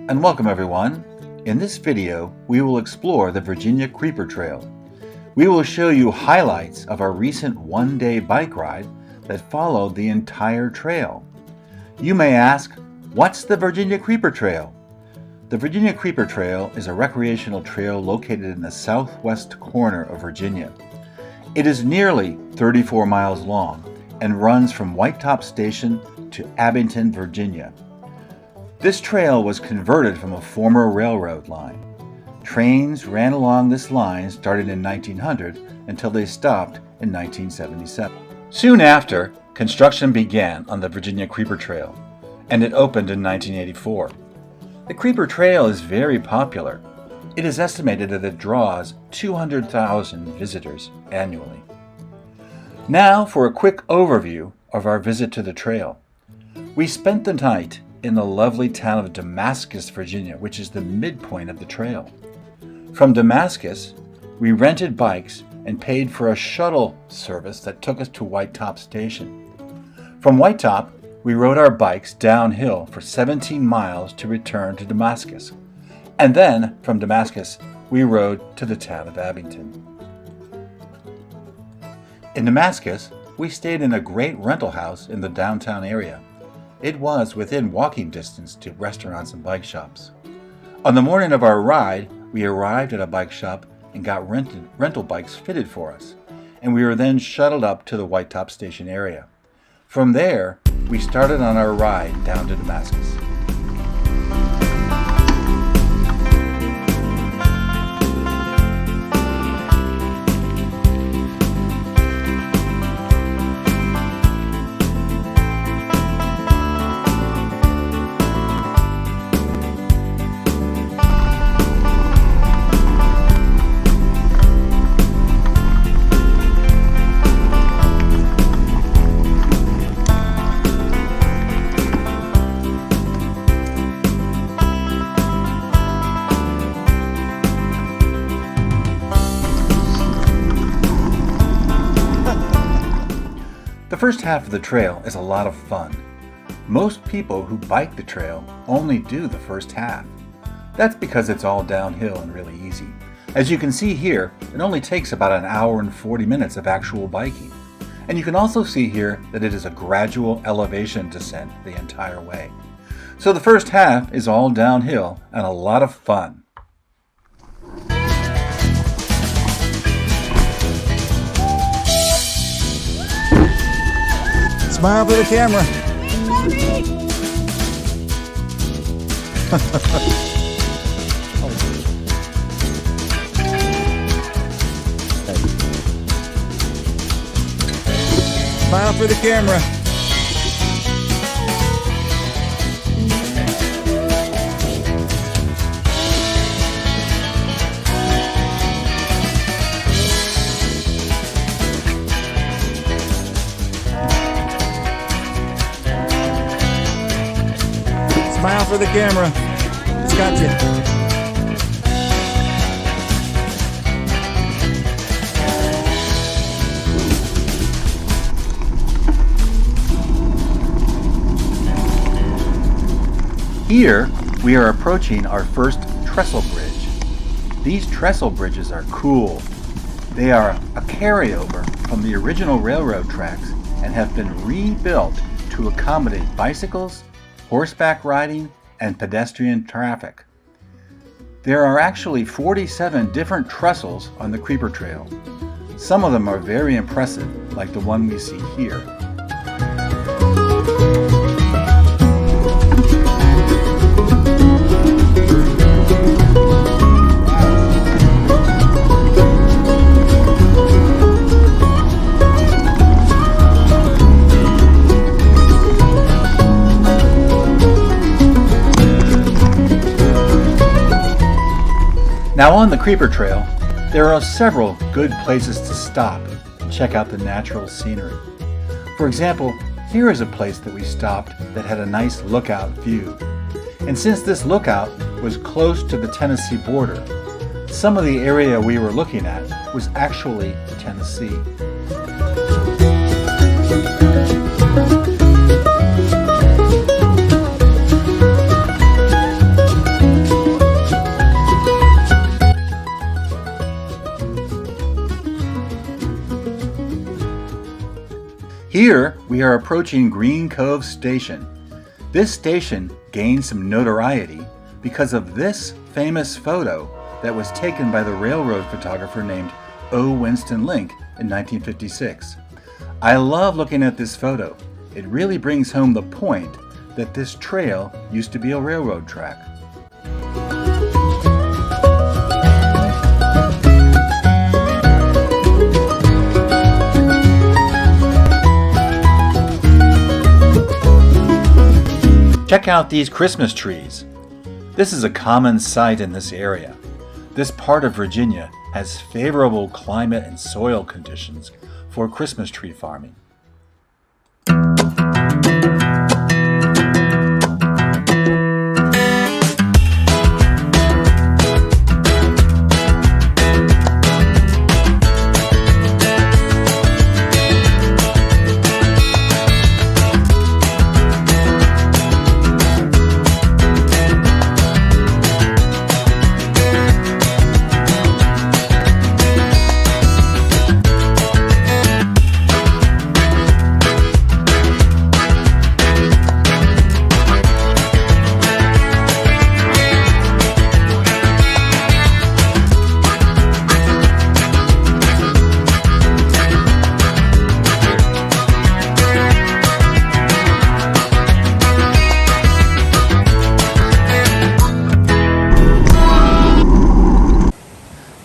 and welcome everyone. In this video, we will explore the Virginia Creeper Trail. We will show you highlights of our recent one-day bike ride that followed the entire trail. You may ask, what's the Virginia Creeper Trail? The Virginia Creeper Trail is a recreational trail located in the southwest corner of Virginia. It is nearly 34 miles long and runs from Whitetop Station to Abingdon, Virginia. This trail was converted from a former railroad line. Trains ran along this line starting in 1900 until they stopped in 1977. Soon after, construction began on the Virginia Creeper Trail, and it opened in 1984. The Creeper Trail is very popular. It is estimated that it draws 200,000 visitors annually. Now for a quick overview of our visit to the trail. We spent the night in the lovely town of Damascus, Virginia, which is the midpoint of the trail. From Damascus, we rented bikes and paid for a shuttle service that took us to Whitetop Station. From Whitetop, we rode our bikes downhill for 17 miles to return to Damascus. And then, from Damascus, we rode to the town of Abingdon. In Damascus, we stayed in a great rental house in the downtown area. It was within walking distance to restaurants and bike shops. On the morning of our ride, we arrived at a bike shop and got rental bikes fitted for us, and we were then shuttled up to the Whitetop Station area. From there, we started on our ride down to Damascus. The first half of the trail is a lot of fun. Most people who bike the trail only do the first half. That's because it's all downhill and really easy. As you can see here, it only takes about an hour and 40 minutes of actual biking. And you can also see here that it is a gradual elevation descent the entire way. So the first half is all downhill and a lot of fun. Smile for the camera. Smile for the camera. Smile for the camera. It's got you. Here, we are approaching our first trestle bridge. These trestle bridges are cool. They are a carryover from the original railroad tracks and have been rebuilt to accommodate bicycles, horseback riding, and pedestrian traffic. There are actually 47 different trestles on the Creeper Trail. Some of them are very impressive, like the one we see here. Now on the Creeper Trail, there are several good places to stop and check out the natural scenery. For example, here is a place that we stopped that had a nice lookout view. And since this lookout was close to the Tennessee border, some of the area we were looking at was actually Tennessee. Here we are approaching Green Cove Station. This station gained some notoriety because of this famous photo that was taken by the railroad photographer named O. Winston Link in 1956. I love looking at this photo. It really brings home the point that this trail used to be a railroad track. Check out these Christmas trees. This is a common sight in this area. This part of Virginia has favorable climate and soil conditions for Christmas tree farming.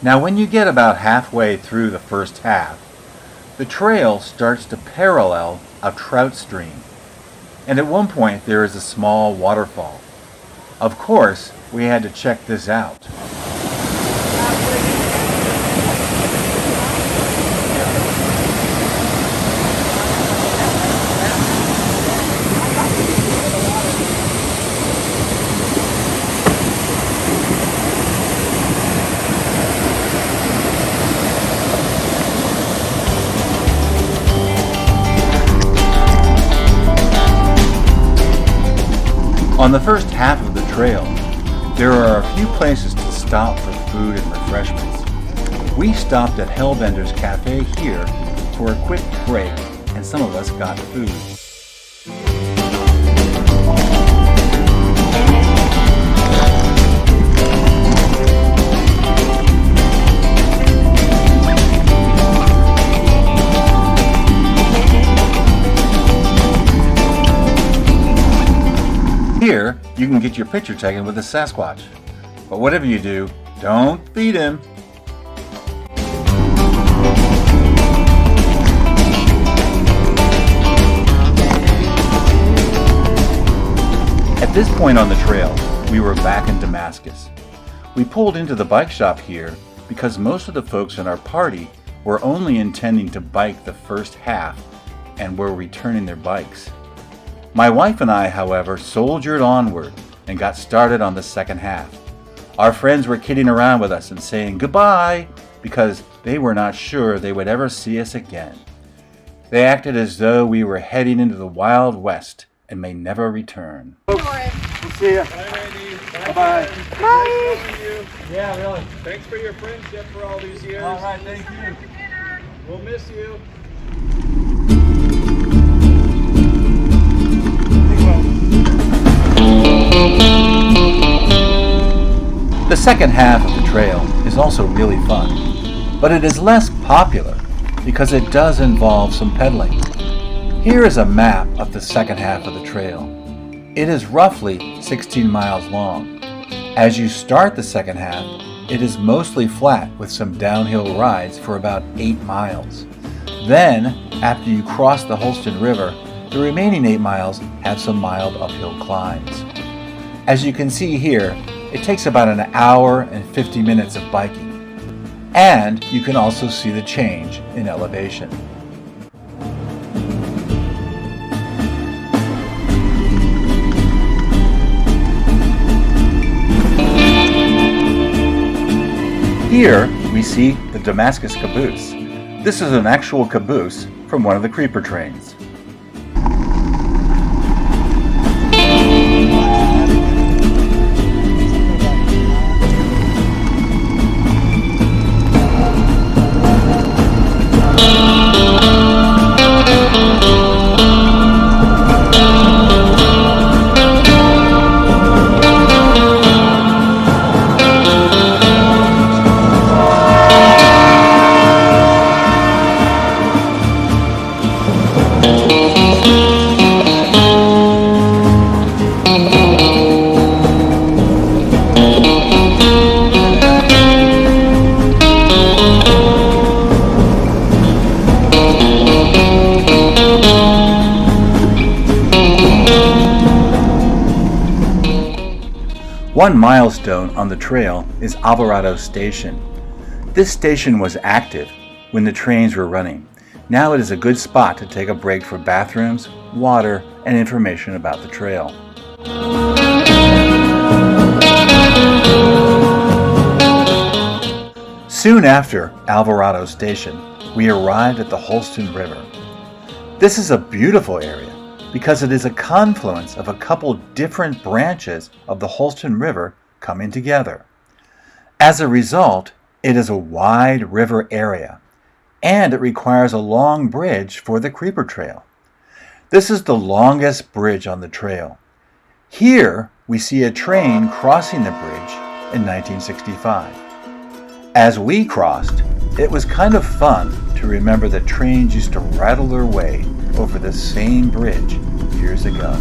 Now when you get about halfway through the first half, the trail starts to parallel a trout stream, and at one point there is a small waterfall. Of course, we had to check this out. On the first half of the trail, there are a few places to stop for food and refreshments. We stopped at Hellbender's Cafe here for a quick break, and some of us got food. Here, you can get your picture taken with a Sasquatch. But whatever you do, don't feed him. At this point on the trail, we were back in Damascus. We pulled into the bike shop here because most of the folks in our party were only intending to bike the first half and were returning their bikes. My wife and I, however, soldiered onward and got started on the second half. Our friends were kidding around with us and saying goodbye because they were not sure they would ever see us again. They acted as though we were heading into the Wild West and may never return. We'll see ya. Bye, Randy. Bye-bye. Bye. Yeah, really. Thanks for your friendship for all these years. All right, thank you. We'll miss you. The second half of the trail is also really fun, but it is less popular because it does involve some pedaling. Here is a map of the second half of the trail. It is roughly 16 miles long. As you start the second half, it is mostly flat with some downhill rides for about 8 miles. Then, after you cross the Holston River, the remaining 8 miles have some mild uphill climbs. As you can see here, it takes about an hour and 50 minutes of biking. And you can also see the change in elevation. Here we see the Damascus Caboose. This is an actual caboose from one of the creeper trains. One milestone on the trail is Alvarado Station. This station was active when the trains were running. Now it is a good spot to take a break for bathrooms, water, and information about the trail. Soon after Alvarado Station, we arrived at the Holston River. This is a beautiful area because it is a confluence of a couple different branches of the Holston River coming together. As a result, it is a wide river area, and it requires a long bridge for the creeper trail. This is the longest bridge on the trail. Here we see a train crossing the bridge in 1965. As we crossed, it was kind of fun to remember that trains used to rattle their way over the same bridge years ago.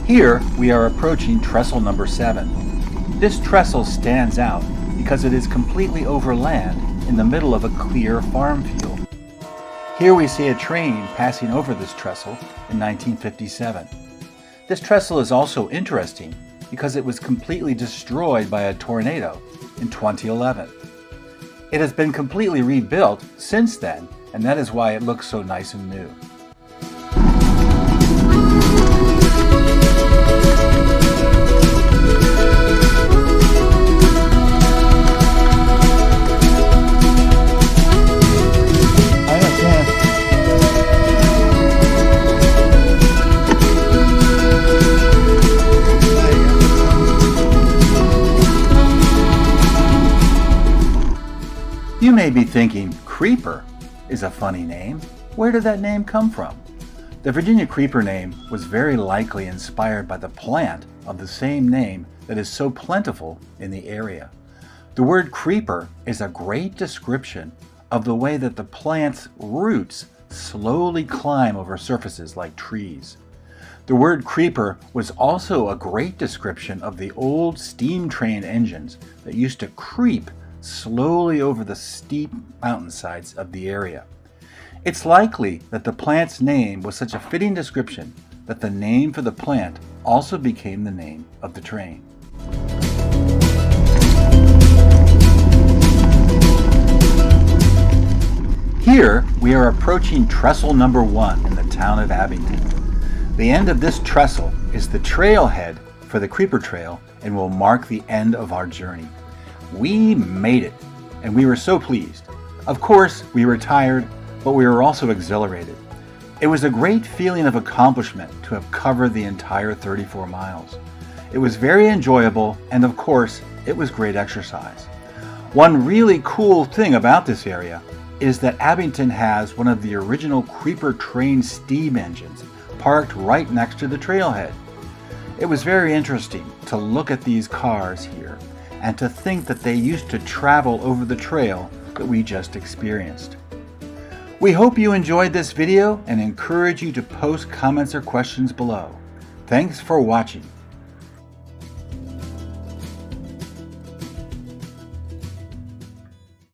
Here we are approaching trestle number 7. This trestle stands out because it is completely over land in the middle of a clear farm field. Here we see a train passing over this trestle in 1957. This trestle is also interesting because it was completely destroyed by a tornado in 2011. It has been completely rebuilt since then, and that is why it looks so nice and new. You may be thinking, creeper is a funny name. Where did that name come from? The Virginia creeper name was very likely inspired by the plant of the same name that is so plentiful in the area. The word creeper is a great description of the way that the plant's roots slowly climb over surfaces like trees. The word creeper was also a great description of the old steam train engines that used to creep slowly over the steep mountainsides of the area. It's likely that the plant's name was such a fitting description that the name for the plant also became the name of the train. Here we are approaching trestle number 1 in the town of Abingdon. The end of this trestle is the trailhead for the creeper trail and will mark the end of our journey. We made it, and we were so pleased. Of course, we were tired, but we were also exhilarated. It was a great feeling of accomplishment to have covered the entire 34 miles. It was very enjoyable, and of course, it was great exercise. One really cool thing about this area is that Abingdon has one of the original creeper train steam engines parked right next to the trailhead. It was very interesting to look at these cars here and to think that they used to travel over the trail that we just experienced. We hope you enjoyed this video and encourage you to post comments or questions below. Thanks for watching.